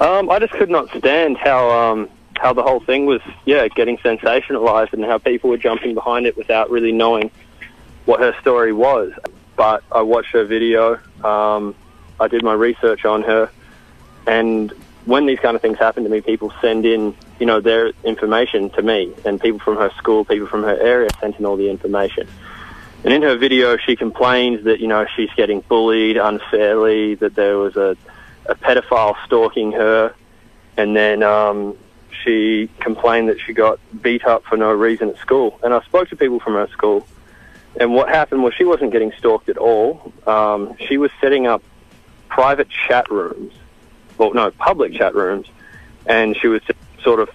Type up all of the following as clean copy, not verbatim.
I just could not stand how the whole thing was, getting sensationalized and how people were jumping behind it without really knowing what her story was. But I watched her video, I did my research on her, and when these kind of things happen to me, people send in, their information to me, and people from her school, people from her area sent in all the information. And in her video, she complains that, she's getting bullied unfairly, that there was a pedophile stalking her, and then she complained that she got beat up for no reason at school. And I spoke to people from her school, and what happened was she wasn't getting stalked at all. She was setting up private chat rooms, public chat rooms, and she was just sort of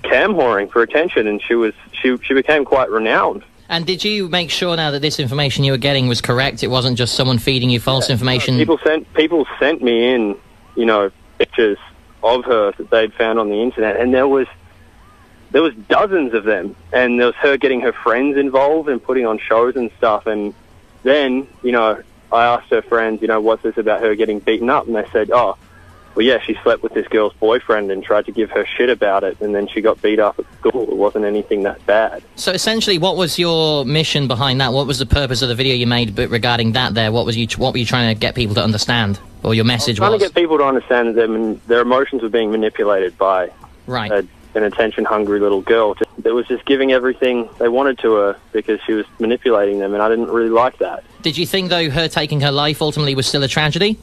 cam whoring for attention, and she became quite renowned. And did you make sure now that this information you were getting was correct? It wasn't just someone feeding you false information? People sent me in, pictures of her that they'd found on the internet, and there was dozens of them, and there was her getting her friends involved and putting on shows and stuff. And then, I asked her friends, what's this about her getting beaten up? And they said, oh, well, yeah, she slept with this girl's boyfriend and tried to give her shit about it, and then she got beat up at school. It wasn't anything that bad. So essentially, what was your mission behind that? What was the purpose of the video you made regarding that there? What were you trying to get people to understand? Or your message was? Trying to get people to understand that their emotions were being manipulated by an attention-hungry little girl that was just giving everything they wanted to her because she was manipulating them, and I didn't really like that. Did you think, though, her taking her life ultimately was still a tragedy?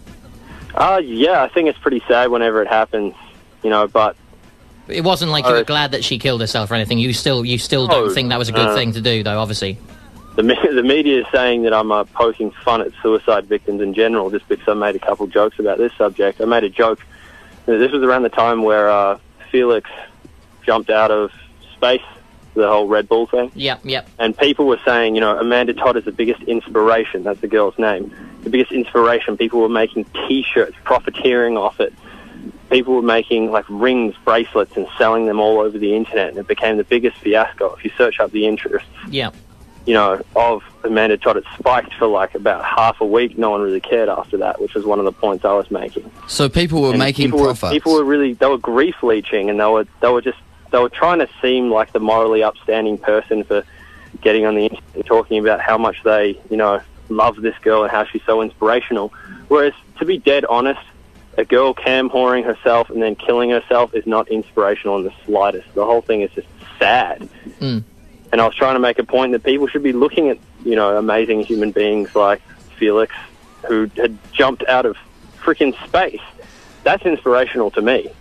Yeah, I think it's pretty sad whenever it happens, but... It wasn't like you were glad that she killed herself or anything. You still don't think that was a good thing to do, though, obviously. The media is saying that I'm poking fun at suicide victims in general just because I made a couple jokes about this subject. I made a joke. This was around the time where Felix jumped out of space, the whole Red Bull thing. Yep. And people were saying, Amanda Todd is the biggest inspiration. That's the girl's name. The biggest inspiration. People were making T-shirts, profiteering off it. People were making, rings, bracelets, and selling them all over the internet, and it became the biggest fiasco. If you search up the interests, of Amanda Todd, it spiked for, about half a week. No one really cared after that, which was one of the points I was making. So people were making profits. People were they were grief-leeching, and they were trying to seem like the morally upstanding person for getting on the internet and talking about how much they, love this girl and how she's so inspirational. Whereas, to be dead honest, a girl cam whoring herself and then killing herself is not inspirational in the slightest. The whole thing is just sad. Mm. And I was trying to make a point that people should be looking at, amazing human beings like Felix, who had jumped out of freaking space. That's inspirational to me.